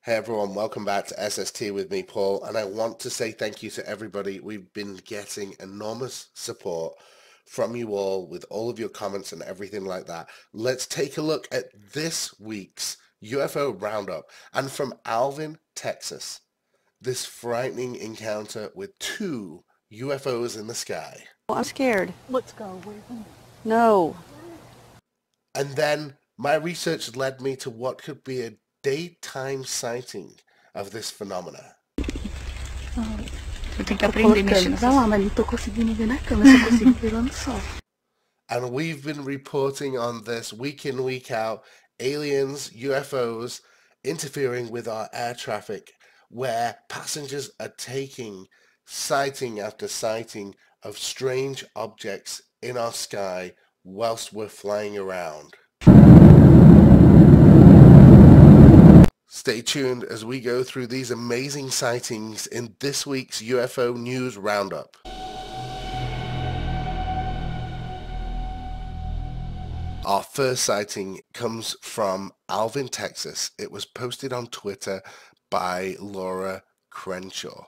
Hey everyone, welcome back to SST with me, Paul, and I want to say thank you to everybody. We've been getting enormous support from you all with all of your comments and everything like that. Let's take a look at this week's UFO roundup, and from Alvin, Texas, this frightening encounter with two UFOs in the sky. I'm scared. Let's go away from me. No. And then my research led me to what could be a daytime sighting of this phenomena. And we've been reporting on this week in, week out, aliens, UFOs interfering with our air traffic, where passengers are taking sighting after sighting of strange objects in our sky whilst we're flying around. Stay tuned as we go through these amazing sightings in this week's UFO News Roundup. Our first sighting comes from Alvin, Texas. It was posted on Twitter by Laura Crenshaw.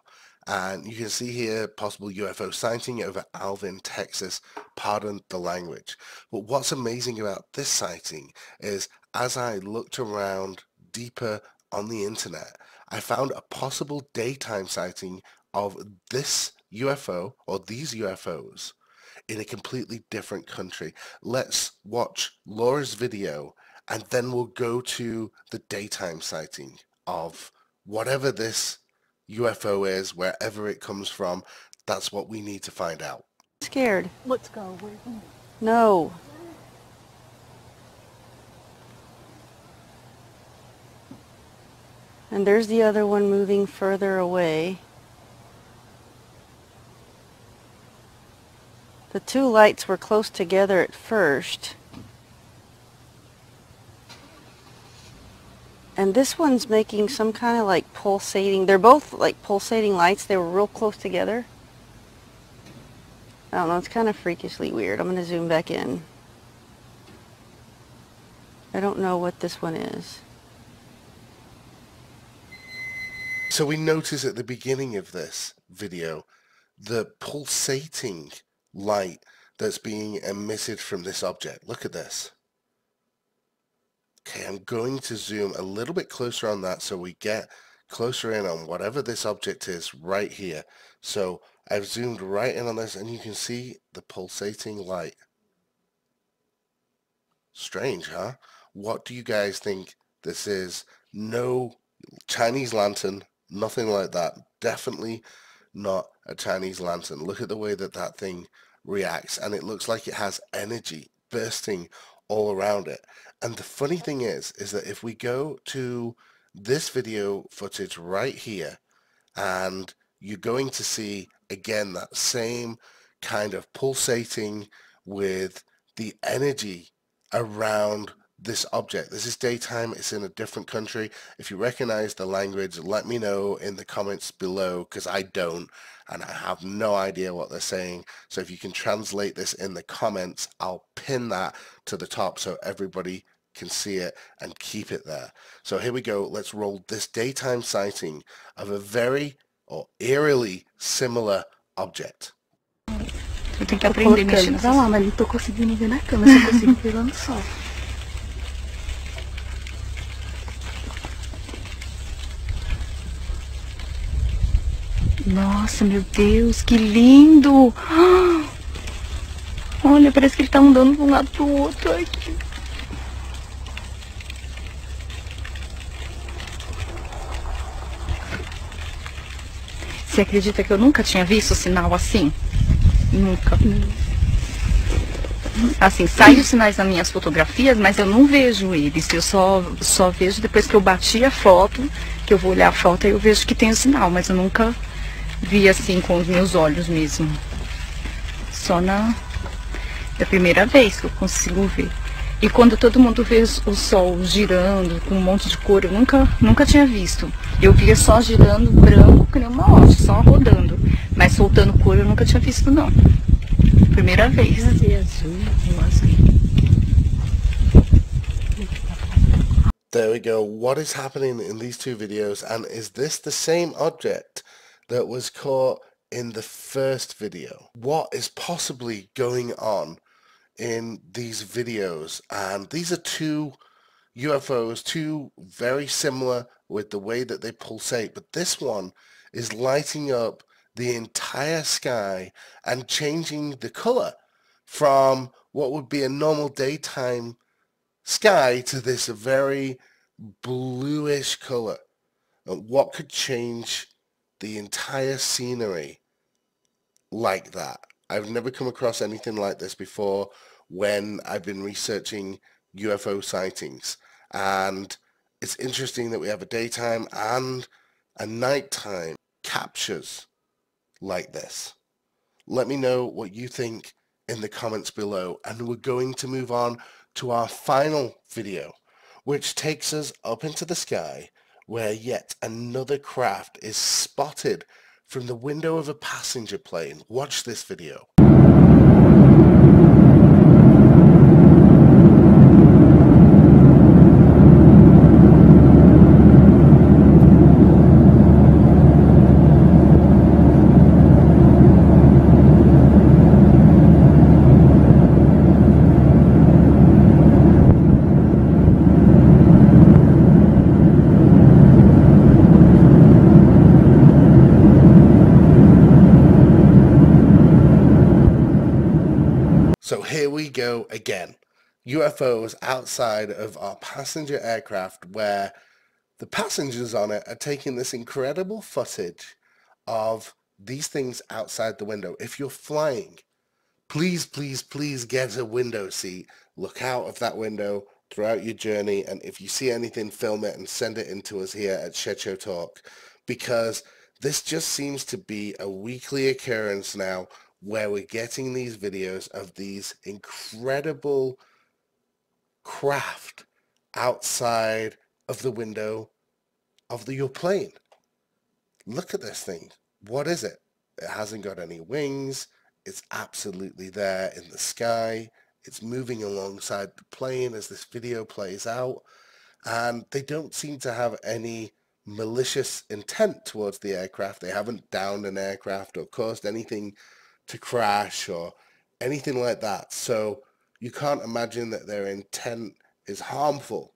And you can see here possible UFO sighting over Alvin, Texas. Pardon the language. But what's amazing about this sighting is as I looked around deeper on the internet, I found a possible daytime sighting of this UFO or these UFOs in a completely different country. Let's watch Laura's video and then we'll go to the daytime sighting of whatever this UFO is, wherever it comes from. That's what we need to find out. I'm scared. Let's go away from me. No. And there's the other one moving further away. The two lights were close together at first. And this one's making some kind of like pulsating. They're both like pulsating lights. They were real close together. I don't know, it's kind of freakishly weird. I'm going to zoom back in. I don't know what this one is. So we notice at the beginning of this video the pulsating light that's being emitted from this object. Look at this. Okay, I'm going to zoom a little bit closer on that so we get closer in on whatever this object is right here. So I've zoomed right in on this and you can see the pulsating light. Strange, huh? What do you guys think this is? No Chinese lantern. Nothing like that. Definitely not a Chinese lantern. Look at the way that that thing reacts, and it looks like it has energy bursting all around it. And the funny thing is that if we go to this video footage right here, and you're going to see again that same kind of pulsating with the energy around this object. This is daytime, it's in a different country. If you recognize the language, let me know in the comments below, because I don't, and I have no idea what they're saying. So if you can translate this in the comments, I'll pin that to the top so everybody can see it and keep it there. So here we go, let's roll this daytime sighting of a very, or eerily similar object. Eu tenho que aprender a mexer nessa... lá, mas não tô conseguindo ver na câmera, só consigo ver lá no sol. Nossa, meu Deus, que lindo! Olha, parece que ele tá andando de um lado pro outro. Ai, que... Você acredita que eu nunca tinha visto sinal assim? Nunca. Assim, saem os sinais nas minhas fotografias, mas eu não vejo eles. Eu só vejo depois que eu bati a foto, que eu vou olhar a foto e eu vejo que tem o sinal, mas eu nunca vi assim com os meus olhos mesmo. Só da primeira vez que eu consigo ver. E quando todo mundo vê o sol girando com um monte de cor, eu nunca tinha visto. Eu via só girando branco, que nem uma hoste, só rodando. Mas soltando cor eu nunca tinha visto não. Primeira vez. There we go. What is happening in these two videos, and is this the same object that was caught in the first video? What is possibly going on in these videos? And these are two UFOs, two very similar with the way that they pulsate, but this one is lighting up the entire sky and changing the color from what would be a normal daytime sky to this very bluish color. What could change the entire scenery like that? I've never come across anything like this before when I've been researching UFO sightings. And it's interesting that we have a daytime and a nighttime captures like this. Let me know what you think in the comments below, and we're going to move on to our final video, which takes us up into the sky where yet another craft is spotted from the window of a passenger plane. Watch this video. So here we go again. UFOs outside of our passenger aircraft, where the passengers on it are taking this incredible footage of these things outside the window. If you're flying, please, please, please get a window seat. Look out of that window throughout your journey, and if you see anything, film it and send it in to us here at Shed Show Talk, because this just seems to be a weekly occurrence now where we're getting these videos of these incredible craft outside of the window of your plane. Look at this thing. What is it? It hasn't got any wings. It's absolutely there in the sky. It's moving alongside the plane as this video plays out, and they don't seem to have any malicious intent towards the aircraft. They haven't downed an aircraft or caused anything to crash or anything like that. So you can't imagine that their intent is harmful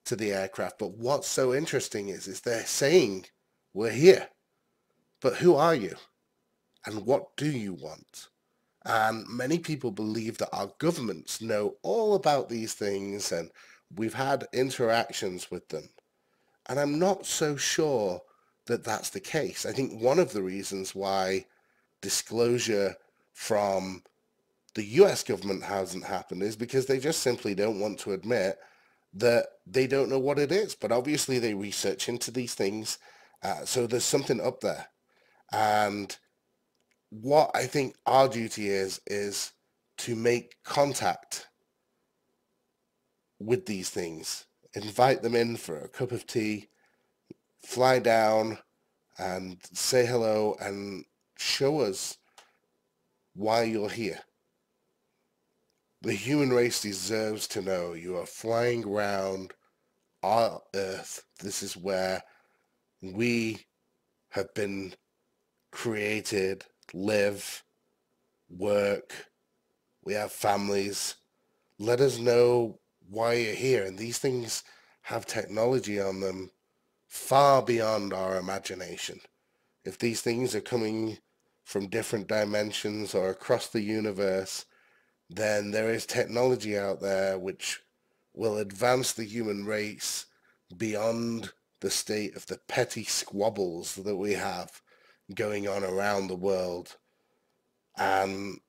to the aircraft. But what's so interesting is they're saying, we're here, but who are you? And what do you want? And many people believe that our governments know all about these things, and we've had interactions with them. And I'm not so sure that that's the case. I think one of the reasons why disclosure from the US government hasn't happened is because they just simply don't want to admit that they don't know what it is. But obviously they research into these things, so there's something up there. And what I think our duty is to make contact with these things, invite them in for a cup of tea, fly down and say hello and show us why you're here. The human race deserves to know you are flying around our Earth. This is where we have been created, live, work. We have families. Let us know why you're here. And these things have technology on them far beyond our imagination. If these things are coming from different dimensions or across the universe, then there is technology out there which will advance the human race beyond the state of the petty squabbles that we have going on around the world, and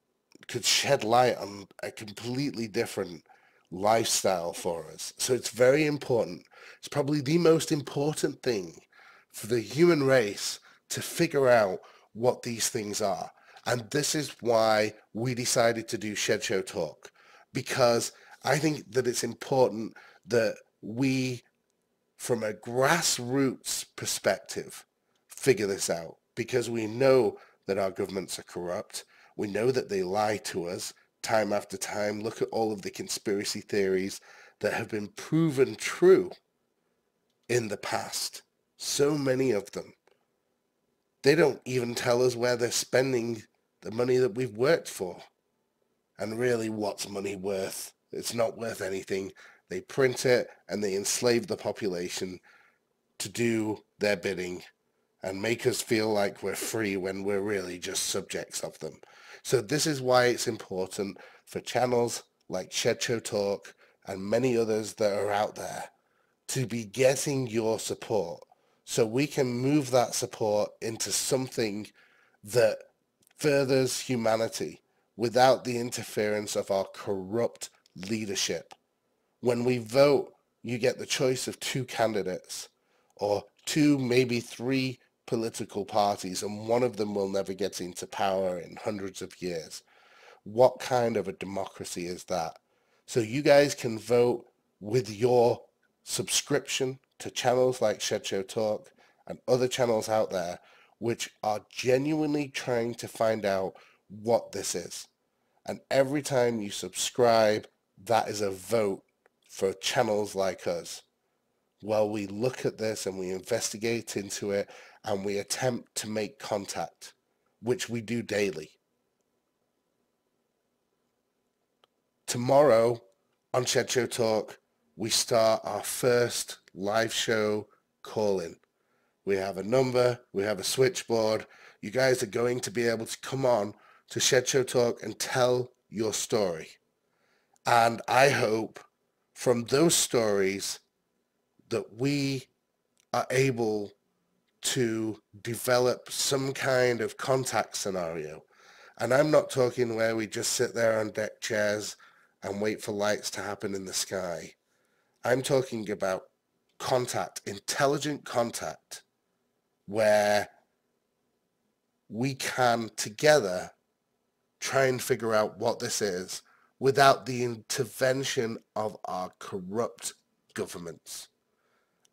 could shed light on a completely different lifestyle for us. So it's very important. It's probably the most important thing for the human race to figure out what these things are. And this is why we decided to do Shed Show Talk, because I think that it's important that we, from a grassroots perspective, figure this out, because we know that our governments are corrupt. We know that they lie to us time after time. Look at all of the conspiracy theories that have been proven true. in the past. So many of them. They don't even tell us where they're spending the money that we've worked for. And really, what's money worth? It's not worth anything. They print it and they enslave the population to do their bidding and make us feel like we're free when we're really just subjects of them. So this is why it's important for channels like Shed Show Talk and many others that are out there to be getting your support, so we can move that support into something that furthers humanity without the interference of our corrupt leadership. When we vote, you get the choice of 2 candidates or 2, maybe 3 political parties, and one of them will never get into power in hundreds of years. What kind of a democracy is that? So you guys can vote with your subscription to channels like Shed Show Talk and other channels out there which are genuinely trying to find out what this is. And every time you subscribe, that is a vote for channels like us. Well, we look at this and we investigate into it and we attempt to make contact, which we do daily. Tomorrow on Shed Show Talk, we start our first live show call-in. We have a number, we have a switchboard. You guys are going to be able to come on to Shed Show Talk and tell your story. And I hope from those stories that we are able to develop some kind of contact scenario. And I'm not talking where we just sit there on deck chairs and wait for lights to happen in the sky. I'm talking about contact, intelligent contact, where we can together try and figure out what this is without the intervention of our corrupt governments.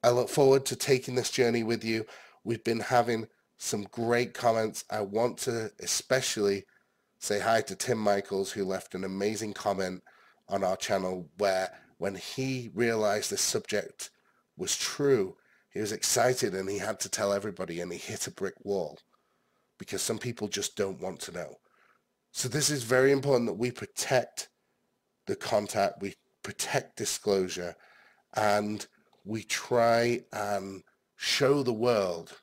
I look forward to taking this journey with you. We've been having some great comments. I want to especially say hi to Tim Michaels, who left an amazing comment on our channel where when he realized this subject was true, he was excited and he had to tell everybody, and he hit a brick wall because some people just don't want to know. So this is very important that we protect the contact, we protect disclosure, and we try and show the world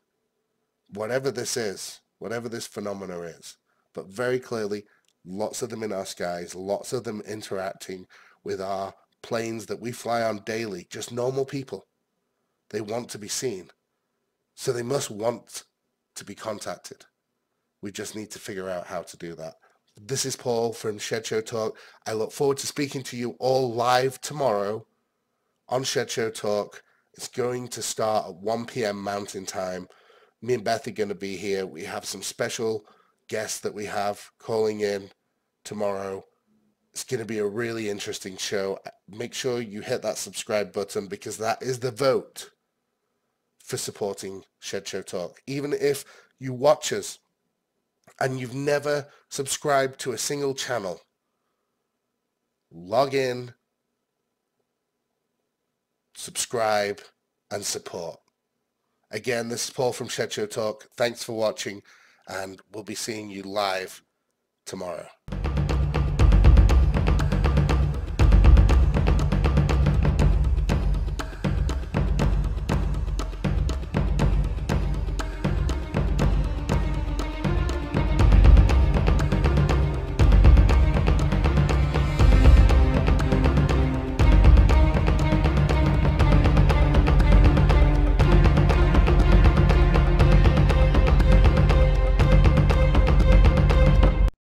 whatever this is, whatever this phenomena is, but very clearly, lots of them in our skies, lots of them interacting with our planes that we fly on daily, just normal people. They want to be seen. So they must want to be contacted. We just need to figure out how to do that. This is Paul from Shed Show Talk. I look forward to speaking to you all live tomorrow on Shed Show Talk. It's going to start at 1 p.m. Mountain Time. Me and Beth are going to be here. We have some special guests that we have calling in tomorrow. It's going to be a really interesting show. Make sure you hit that subscribe button because that is the vote for supporting Shed Show Talk. Even if you watch us and you've never subscribed to a single channel, log in, subscribe, and support. Again, this is Paul from Shed Show Talk. Thanks for watching, and we'll be seeing you live tomorrow.